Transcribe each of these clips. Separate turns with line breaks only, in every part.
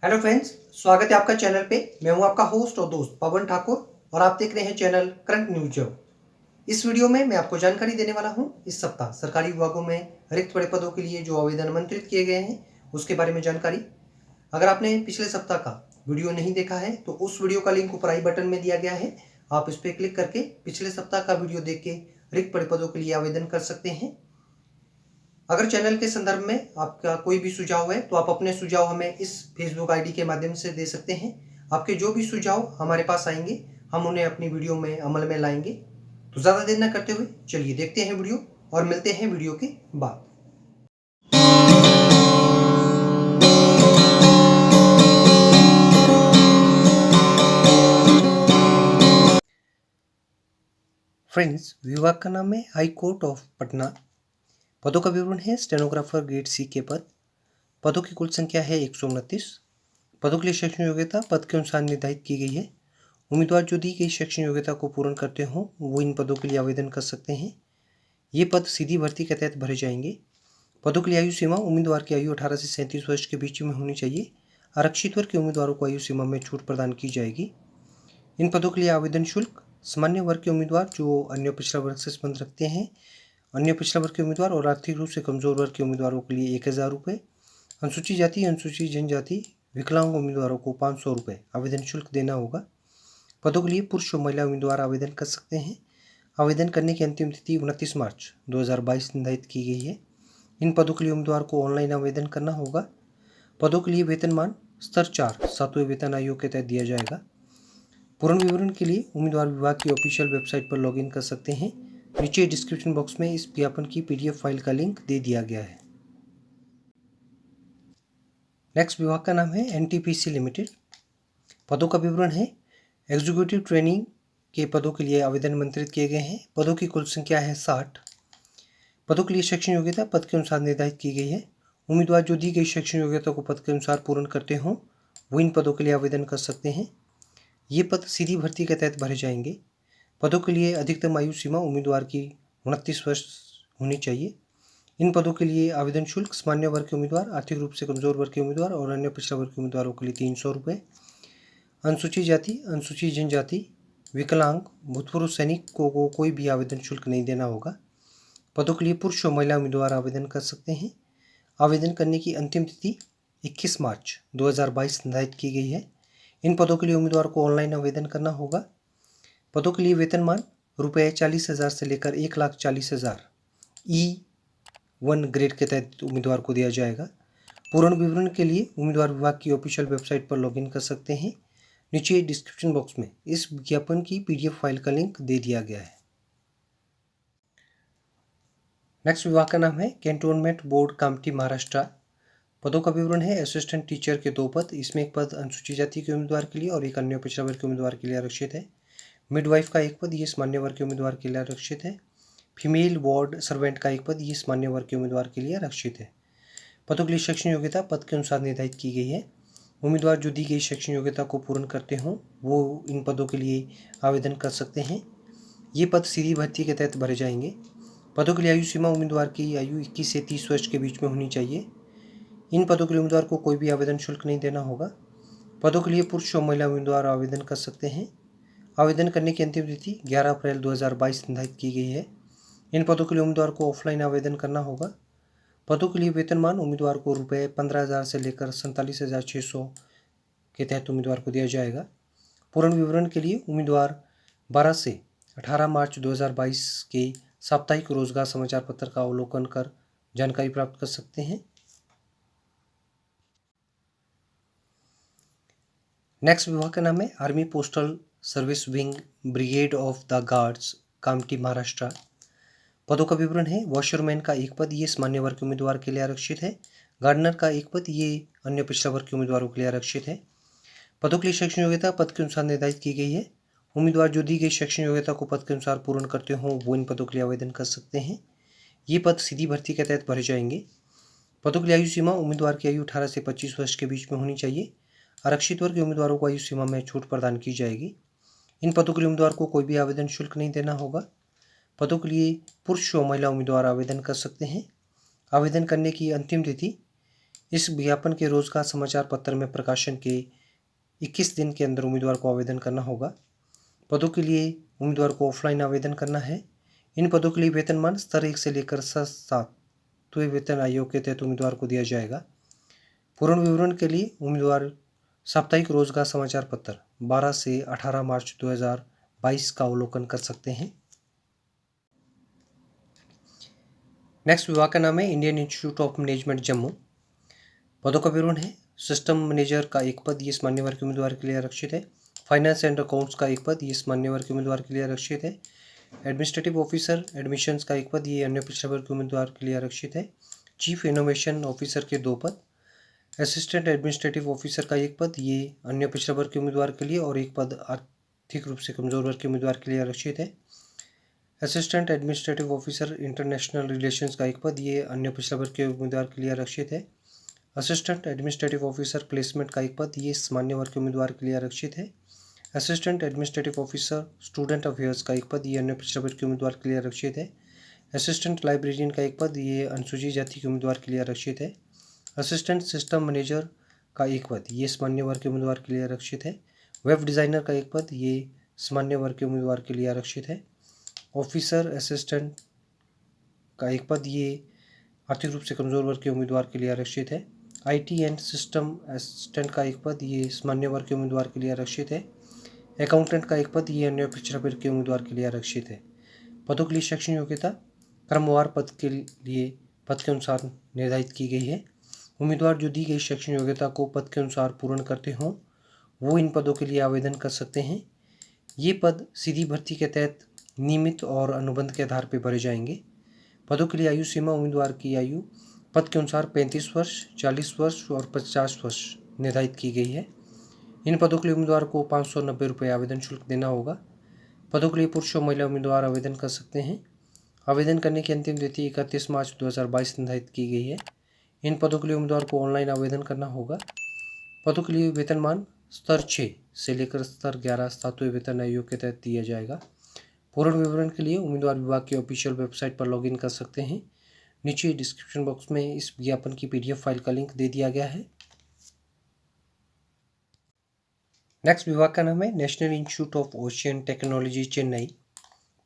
Hello friends, स्वागत है आपका चैनल पे। मैं हूं आपका होस्ट और दोस्त पवन ठाकुर और आप देख रहे हैं चैनल करंट न्यूज जब। इस वीडियो में मैं आपको जानकारी देने वाला हूं इस सप्ताह सरकारी विभागों में रिक्त पड़े पदों के लिए जो आवेदन आमंत्रित किए गए हैं उसके बारे में जानकारी। अगर आपने पिछले सप्ताह का वीडियो नहीं देखा है तो उस वीडियो का लिंक ऊपर आई बटन में दिया गया है। आप इस पर क्लिक करके पिछले सप्ताह का वीडियो देख के रिक्त पड़े पदों के लिए आवेदन कर सकते हैं। अगर चैनल के संदर्भ में आपका कोई भी सुझाव है तो आप अपने सुझाव हमें इस फेसबुक आईडी के माध्यम से दे सकते हैं। आपके जो भी सुझाव हमारे पास आएंगे हम उन्हें अपनी वीडियो में अमल में लाएंगे। तो ज़्यादा देर न करते हुए चलिए देखते हैं वीडियो और मिलते हैं वीडियो के बाद। फ्रेंड्स, विभाग का नाम है हाई कोर्ट ऑफ पटना। पदों का विवरण है स्टेनोग्राफर ग्रेड सी के पद। पदों की कुल संख्या है 129। पदों के लिए शैक्षणिक योग्यता पद के अनुसार निर्धारित की गई है। उम्मीदवार जो दी गई शैक्षणिक योग्यता को पूर्ण करते हों वो इन पदों के लिए आवेदन कर सकते हैं। ये पद सीधी भर्ती के तहत भरे जाएंगे। पदों के लिए आयु सीमा उम्मीदवार की आयु 18 से 37 वर्ष के बीच में होनी चाहिए। आरक्षित वर्ग के उम्मीदवारों को आयु सीमा में छूट प्रदान की जाएगी। इन पदों के लिए आवेदन शुल्क सामान्य वर्ग के उम्मीदवार जो अन्य पिछड़ा वर्ग से संबंध रखते हैं, अन्य पिछड़ा वर्ग के उम्मीदवार और आर्थिक रूप से कमजोर वर्ग के उम्मीदवारों के लिए 1000 रुपये, अनुसूचित जाति अनुसूचित जनजाति विकलांग उम्मीदवारों को 500 रुपये आवेदन शुल्क देना होगा। पदों के लिए पुरुष और महिला उम्मीदवार आवेदन कर सकते हैं। आवेदन करने की अंतिम तिथि 29 मार्च 2022 निर्धारित की गई है। इन पदों के लिए उम्मीदवार को ऑनलाइन आवेदन करना होगा। पदों के लिए वेतनमान स्तर 4 सातवें वेतन आयोग के तहत दिया जाएगा। पूर्ण विवरण के लिए उम्मीदवार विभाग की ऑफिशियल वेबसाइट पर लॉगिन कर सकते हैं। नीचे डिस्क्रिप्शन बॉक्स में इस विज्ञापन की पीडीएफ फाइल का लिंक दे दिया गया है। नेक्स्ट विभाग का नाम है एनटीपीसी लिमिटेड। पदों का विवरण है एग्जीक्यूटिव ट्रेनिंग के पदों के लिए आवेदन आमंत्रित किए गए हैं। पदों की कुल संख्या है 60। पदों के लिए शैक्षणिक योग्यता पद के अनुसार निर्धारित की गई है। उम्मीदवार जो दी गई शैक्षणिक योग्यता को पद के अनुसार पूर्ण करते हों वो इन पदों के लिए आवेदन कर सकते हैं। ये पद सीधी भर्ती के तहत भरे जाएंगे। पदों के लिए अधिकतम आयु सीमा उम्मीदवार की 29 वर्ष होनी चाहिए। इन पदों के लिए आवेदन शुल्क सामान्य वर्ग के उम्मीदवार, आर्थिक रूप से कमजोर वर्ग के उम्मीदवार और अन्य पिछड़ा वर्ग के उम्मीदवारों के लिए 300 रुपये, अनुसूचित जाति अनुसूचित जनजाति विकलांग भूतपूर्व सैनिक को कोई भी आवेदन शुल्क नहीं देना होगा। पदों के लिए पुरुष और महिला उम्मीदवार आवेदन कर सकते हैं। आवेदन करने की अंतिम तिथि 21 मार्च 2022 निर्धारित की गई है। इन पदों के लिए उम्मीदवार को ऑनलाइन आवेदन करना होगा। पदों के लिए वेतनमान रुपये 40,000 से लेकर 1,40,000 E1 ग्रेड के तहत उम्मीदवार को दिया जाएगा। पूर्ण विवरण के लिए उम्मीदवार विभाग की ऑफिशियल वेबसाइट पर लॉगिन कर सकते हैं। नीचे डिस्क्रिप्शन बॉक्स में इस विज्ञापन की पीडीएफ फाइल का लिंक दे दिया गया है। नेक्स्ट विभाग का नाम है कैंटोनमेंट बोर्ड कामठी महाराष्ट्र। पदों का विवरण है असिस्टेंट टीचर के 2 पद। इसमें एक पद अनुसूचित जाति के उम्मीदवार के लिए और एक अन्य पिछड़ा वर्ग के उम्मीदवार के लिए आरक्षित है। मिडवाइफ का एक पद, ये सामान्य वर्ग के उम्मीदवार के लिए आरक्षित है। फीमेल वार्ड सर्वेंट का एक पद, ये सामान्य वर्ग के उम्मीदवार के लिए आरक्षित है। पदों के लिए शैक्षणिक योग्यता पद के अनुसार निर्धारित की गई है। उम्मीदवार जो दी गई शैक्षणिक योग्यता को पूर्ण करते हों वो इन पदों के लिए आवेदन कर सकते हैं। ये पद सीधी भर्ती के तहत भरे जाएंगे। पदों के लिए आयु सीमा उम्मीदवार की आयु 21 से 30 वर्ष के बीच में होनी चाहिए। इन पदों के लिए उम्मीदवार को कोई भी आवेदन शुल्क नहीं देना होगा। पदों के लिए पुरुष और महिला उम्मीदवार आवेदन कर सकते हैं। आवेदन करने की अंतिम तिथि 11 अप्रैल 2022 निर्धारित की गई है। इन पदों के लिए उम्मीदवार को ऑफलाइन आवेदन करना होगा। पदों के लिए वेतनमान उम्मीदवार को रुपये 15,000 से लेकर 47,600 के तहत उम्मीदवार को दिया जाएगा। पूर्ण विवरण के लिए उम्मीदवार 12 से 18 मार्च 2022 के साप्ताहिक रोजगार समाचार पत्र का अवलोकन कर जानकारी प्राप्त कर सकते हैं। नेक्स्ट विभाग का नाम है army postal service wing brigade of the guards Kamthi Maharashtra. पदों का विवरण है वॉशरमैन का एक पद, ये सामान्य वर्ग के उम्मीदवार के लिए आरक्षित है। गार्डनर का एक पद, ये अन्य पिछड़ा वर्ग के उम्मीदवारों के लिए आरक्षित है। पदों के लिए शैक्षणिक योग्यता पद के अनुसार निर्धारित की गई है। उम्मीदवार जो दी गई शैक्षणिक योग्यता को पद के अनुसार पूर्ण करते हों वो इन पदों के लिए आवेदन कर सकते हैं। ये पद सीधी भर्ती के तहत भरे जाएंगे। पदों के लिए आयु सीमा उम्मीदवार की आयु 18 से 25 वर्ष के बीच में होनी चाहिए। आरक्षित वर्ग के उम्मीदवारों को आयु सीमा में छूट प्रदान की जाएगी। इन पदों के लिए उम्मीदवार को कोई भी आवेदन शुल्क नहीं देना होगा। पदों के लिए पुरुष और महिला उम्मीदवार आवेदन कर सकते हैं। आवेदन करने की अंतिम तिथि इस विज्ञापन के रोजगार समाचार पत्र में प्रकाशन के 21 दिन के अंदर उम्मीदवार को आवेदन करना होगा। पदों के लिए उम्मीदवार को ऑफलाइन आवेदन करना है। इन पदों के लिए वेतनमान स्तर 1 से लेकर 7वें वेतन आयोग के तहत उम्मीदवार को दिया जाएगा। पूर्ण विवरण के लिए उम्मीदवार साप्ताहिक रोजगार समाचार पत्र 12 से 18 मार्च 2022 का अवलोकन कर सकते हैं। नेक्स्ट विभाग का नाम है Indian institute of management Jammu. पदों का विवरण है सिस्टम मैनेजर का एक पद, ये सामान्य वर्ग के उम्मीदवार के लिए आरक्षित है। फाइनेंस एंड अकाउंट्स का एक पद, ये सामान्य वर्ग के उम्मीदवार के लिए आरक्षित है। एडमिनिस्ट्रेटिव ऑफिसर एडमिशंस का एक पद, ये अन्य पिछड़ा वर्ग के उम्मीदवार के लिए आरक्षित है। चीफ इनोवेशन ऑफिसर के 2 पद। असिस्टेंट एडमिनिस्ट्रेटिव ऑफिसर का एक पद, ये अन्य पिछड़ा वर्ग के उम्मीदवार के लिए और एक पद आर्थिक रूप से कमजोर वर्ग के उम्मीदवार के लिए आरक्षित है। Assistant administrative officer international relations का एक पद, ये अन्य पिछड़ा वर्ग के उम्मीदवार के लिए आरक्षित है। असिस्टेंट एडमिनिस्ट्रेटिव ऑफिसर प्लेसमेंट का एक पद, ये सामान्य वर्ग के उम्मीदवार के लिए आरक्षित है। Assistant administrative officer student affairs का एक पद, ये अन्य पिछड़ा वर्ग के उम्मीदवार के लिए आरक्षित है। असिस्टेंट लाइब्रेरियन का एक पद, ये अनुसूचित जाति के उम्मीदवार के लिए आरक्षित है। असिस्टेंट सिस्टम मैनेजर का एक पद, ये सामान्य वर्ग के उम्मीदवार के लिए आरक्षित है। वेब डिज़ाइनर का एक पद, ये सामान्य वर्ग के उम्मीदवार के लिए आरक्षित है। ऑफिसर असिस्टेंट का एक पद, ये आर्थिक रूप से कमजोर वर्ग के उम्मीदवार के लिए आरक्षित है। IT एंड सिस्टम असिस्टेंट का एक पद, ये सामान्य वर्ग के उम्मीदवार के लिए आरक्षित है। अकाउंटेंट का एक पद, ये अन्य पिछड़ा वर्ग के उम्मीदवार के लिए आरक्षित है। पदों के लिए शैक्षणिक योग्यता क्रमवार पद के लिए पद के अनुसार निर्धारित की गई है। उम्मीदवार जो दी गई शैक्षणिक योग्यता को पद के अनुसार पूर्ण करते हों वो इन पदों के लिए आवेदन कर सकते हैं। ये पद सीधी भर्ती के तहत नियमित और अनुबंध के आधार पर भरे जाएंगे। पदों के लिए आयु सीमा उम्मीदवार की आयु पद के अनुसार 35 वर्ष, 40 वर्ष और 50 वर्ष निर्धारित की गई है। इन पदों के लिए उम्मीदवार को 590 रुपये आवेदन शुल्क देना होगा। पदों के लिए पुरुष और महिला उम्मीदवार आवेदन कर सकते हैं। आवेदन करने की अंतिम तिथि 31 मार्च 2022 निर्धारित की गई है। इन पदों के लिए उम्मीदवार को ऑनलाइन आवेदन करना होगा। पदों के लिए वेतनमान स्तर 6 से लेकर स्तर 11 7वें वेतन आयोग के तहत दिया जाएगा। पूर्ण विवरण के लिए उम्मीदवार विभाग की ऑफिशियल वेबसाइट पर लॉगिन कर सकते हैं। नीचे डिस्क्रिप्शन बॉक्स में इस विज्ञापन की PDF फाइल का लिंक दे दिया गया है। नेक्स्ट विभाग का नाम है national institute of ocean technology Chennai.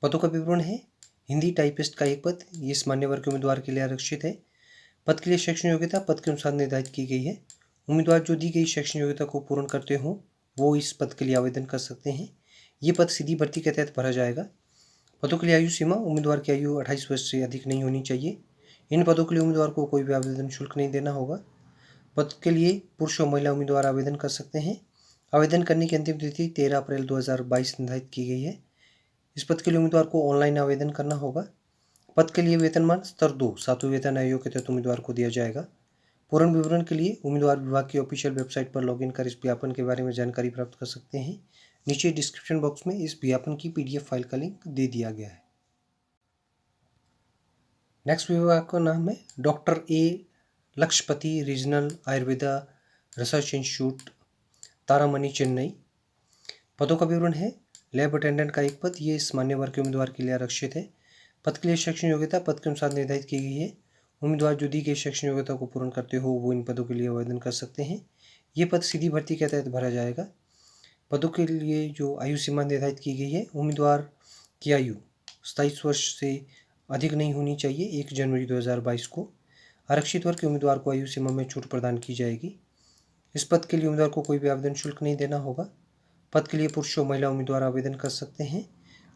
पदों का विवरण है हिंदी टाइपिस्ट का एक पद, ये सामान्य वर्ग के उम्मीदवार के लिए आरक्षित है। पद के लिए शैक्षणिक योग्यता पद के अनुसार निर्धारित की गई है। उम्मीदवार जो दी गई शैक्षणिक योग्यता को पूर्ण करते हों वो इस पद के लिए आवेदन कर सकते हैं। ये पद सीधी भर्ती के तहत भरा जाएगा। पदों के लिए आयु सीमा उम्मीदवार की आयु 28 वर्ष से अधिक नहीं होनी चाहिए। इन पदों के लिए उम्मीदवार को कोई भी आवेदन शुल्क नहीं देना होगा। पद के लिए पुरुष और महिला उम्मीदवार आवेदन कर सकते हैं। आवेदन करने की अंतिम तिथि 13 अप्रैल 2022 निर्धारित की गई है। इस पद के लिए उम्मीदवार को ऑनलाइन आवेदन करना होगा। पद के लिए वेतनमान स्तर 2 7वें वेतन आयोग के तहत उम्मीदवार को दिया जाएगा। पूर्ण विवरण के लिए उम्मीदवार विभाग की ऑफिशियल वेबसाइट पर लॉगिन कर इस विज्ञापन के बारे में जानकारी प्राप्त कर सकते हैं। नीचे डिस्क्रिप्शन बॉक्स में इस विज्ञापन की PDF फाइल का लिंक दे दिया गया है। नेक्स्ट विभाग का नाम है doctor A Lakshapati regional Ayurveda research institute Taramani Chennai. पदों का विवरण है लैब अटेंडेंट का एक पद, ये सामान्य वर्ग के उम्मीदवार के लिए आरक्षित है। पद के लिए शैक्षणिक योग्यता पद के अनुसार निर्धारित की गई है। उम्मीदवार जो दी गई शैक्षणिक योग्यता को पूर्ण करते हो वो इन पदों के लिए आवेदन कर सकते हैं। ये पद सीधी भर्ती के तहत भरा जाएगा। पदों के लिए जो आयु सीमा निर्धारित की गई है उम्मीदवार की आयु 27 वर्ष से अधिक नहीं होनी चाहिए। 1 जनवरी 2022 को आरक्षित वर्ग के उम्मीदवार को आयु सीमा में छूट प्रदान की जाएगी। इस पद के लिए उम्मीदवार को कोई भी आवेदन शुल्क नहीं देना होगा। पद के लिए पुरुष और महिला उम्मीदवार आवेदन कर सकते हैं।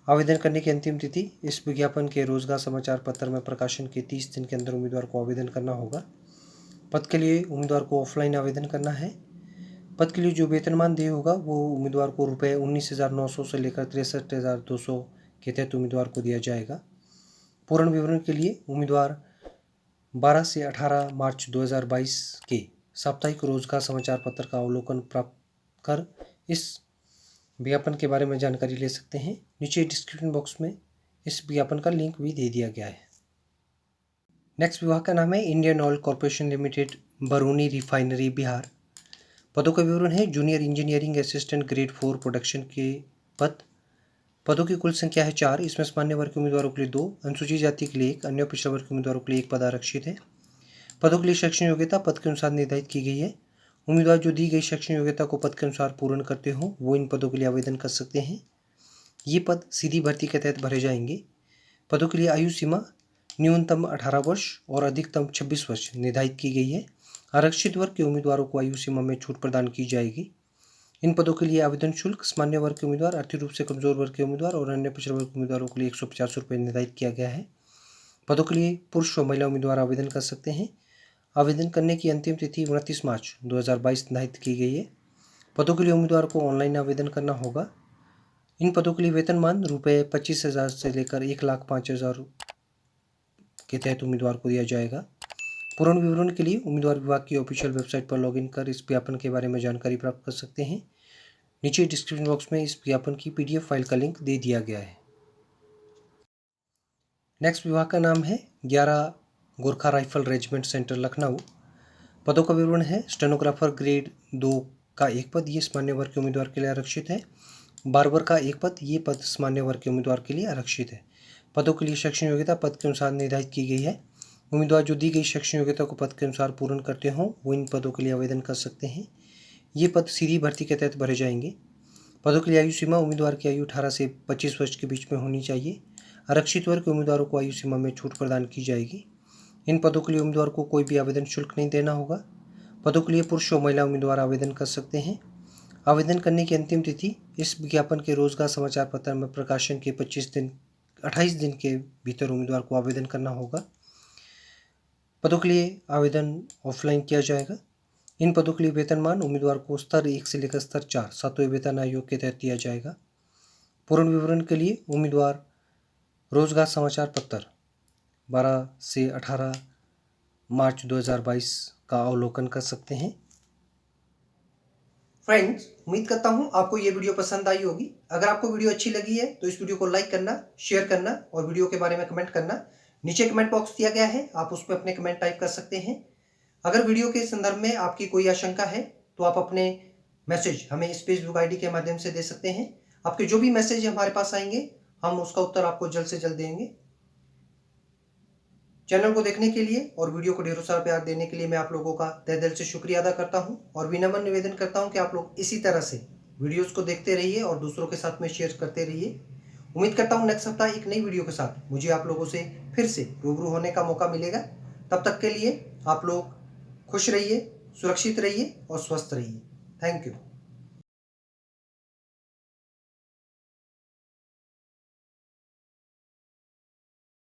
आवेदन करने की अंतिम तिथि इस विज्ञापन के रोजगार समाचार पत्र में प्रकाशन के 30 दिन के अंदर उम्मीदवार को आवेदन करना होगा। पद के लिए उम्मीदवार को ऑफलाइन आवेदन करना है। पद के लिए जो वेतनमान देय होगा वो उम्मीदवार को रुपये 19,900 से लेकर 63,200 के तहत उम्मीदवार को दिया जाएगा। पूर्ण विवरण के लिए उम्मीदवार 12 से 18 मार्च 2022 के साप्ताहिक रोजगार समाचार पत्र का अवलोकन प्राप्त कर इस विज्ञापन के बारे में जानकारी ले सकते हैं। नीचे डिस्क्रिप्शन बॉक्स में इस विज्ञापन का लिंक भी दे दिया गया है। नेक्स्ट विभाग का नाम है Indian oil corporation limited Barauni refinery Bihar. पदों का विवरण है junior engineering assistant grade 4 production के पद। पदों की कुल संख्या है 4। इसमें सामान्य वर्ग के उम्मीदवारों के लिए 2, अनुसूचित जाति के लिए 1, अन्य पिछड़ा वर्ग के उम्मीदवारों के लिए 1 पद आरक्षित है। पदों के लिए शैक्षणिक योग्यता पद के अनुसार निर्धारित की गई है। उम्मीदवार जो दी गई शैक्षणिक योग्यता को पद के अनुसार पूर्ण करते हो वो इन पदों के लिए आवेदन कर सकते हैं। ये पद सीधी भर्ती के तहत भरे जाएंगे। पदों के लिए आयु सीमा न्यूनतम 18 वर्ष और अधिकतम 26 वर्ष निर्धारित की गई है। आरक्षित वर्ग के उम्मीदवारों को आयु सीमा में छूट प्रदान की जाएगी। इन पदों के लिए आवेदन शुल्क सामान्य वर्ग के उम्मीदवार, आर्थिक रूप से कमजोर वर्ग के उम्मीदवार और अन्य पिछड़े वर्ग के उम्मीदवारों के लिए 150 रुपये निर्धारित किया गया है। पदों के लिए पुरुष और महिला उम्मीदवार आवेदन कर सकते हैं। आवेदन करने की अंतिम तिथि 29 मार्च 2022 निर्धारित की गई है। पदों के लिए उम्मीदवार को ऑनलाइन आवेदन करना होगा। इन पदों के लिए वेतनमान रुपये 25,000 से लेकर 1,05,000 के तहत उम्मीदवार को दिया जाएगा। पूर्ण विवरण के लिए उम्मीदवार विभाग की ऑफिशियल वेबसाइट पर लॉगिन कर इस विज्ञापन के बारे में जानकारी प्राप्त कर सकते हैं। नीचे डिस्क्रिप्शन बॉक्स में इस विज्ञापन की PDF फाइल का लिंक दे दिया गया है। नेक्स्ट विभाग का नाम है 11 Gorkha rifle regiment centre Lucknow. पदों का विवरण है स्टेनोग्राफर ग्रेड 2 का एक पद, ये सामान्य वर्ग के उम्मीदवार के लिए आरक्षित है। बार्बर का एक पद, ये पद सामान्य वर्ग के उम्मीदवार के लिए आरक्षित है। पदों के लिए शैक्षणिक योग्यता पद के अनुसार निर्धारित की गई है। उम्मीदवार जो दी गई शैक्षणिक योग्यता को पद के अनुसार पूर्ण करते हों वो इन पदों के लिए आवेदन कर सकते हैं। ये पद सीधी भर्ती के तहत भरे जाएंगे। पदों के लिए आयु सीमा उम्मीदवार की आयु 18 से 25 वर्ष के बीच में होनी चाहिए। आरक्षित वर्ग के उम्मीदवारों को आयु सीमा में छूट प्रदान की जाएगी। इन पदों के लिए उम्मीदवार को कोई भी आवेदन शुल्क नहीं देना होगा। पदों के लिए पुरुष और महिला उम्मीदवार आवेदन कर सकते हैं। आवेदन करने की अंतिम तिथि इस विज्ञापन के रोजगार समाचार पत्र में प्रकाशन के 28 दिन के भीतर उम्मीदवार को आवेदन करना होगा। पदों के लिए आवेदन ऑफलाइन किया जाएगा। इन पदों के लिए वेतनमान उम्मीदवार को स्तर 1 से लेकर स्तर 4 सातवें वेतन आयोग के तहत दिया जाएगा। पूर्ण विवरण के लिए उम्मीदवार रोजगार समाचार पत्र 12 से 18 मार्च 2022 का अवलोकन कर सकते हैं। फ्रेंड्स, उम्मीद करता हूं आपको ये वीडियो पसंद आई होगी। अगर आपको वीडियो अच्छी लगी है तो इस वीडियो को लाइक करना, शेयर करना और वीडियो के बारे में कमेंट करना। नीचे कमेंट बॉक्स दिया गया है, आप उस पर अपने कमेंट टाइप कर सकते हैं। अगर वीडियो के संदर्भ में आपकी कोई आशंका है तो आप अपने मैसेज हमें इस फेसबुक आईडी के माध्यम से दे सकते हैं। आपके जो भी मैसेज हमारे पास आएंगे हम उसका उत्तर आपको जल्द से जल्द देंगे। चैनल को देखने के लिए और वीडियो को ढेरों सारा प्यार देने के लिए मैं आप लोगों का तहे दिल से शुक्रिया अदा करता हूं और विनम्र निवेदन करता हूं कि आप लोग इसी तरह से वीडियोस को देखते रहिए और दूसरों के साथ में शेयर करते रहिए। उम्मीद करता हूं नेक्स्ट सप्ताह एक नई वीडियो के साथ मुझे आप लोगों से फिर से रूबरू होने का मौका मिलेगा। तब तक के लिए आप लोग खुश रहिए, सुरक्षित रहिए और स्वस्थ रहिए। Thank you.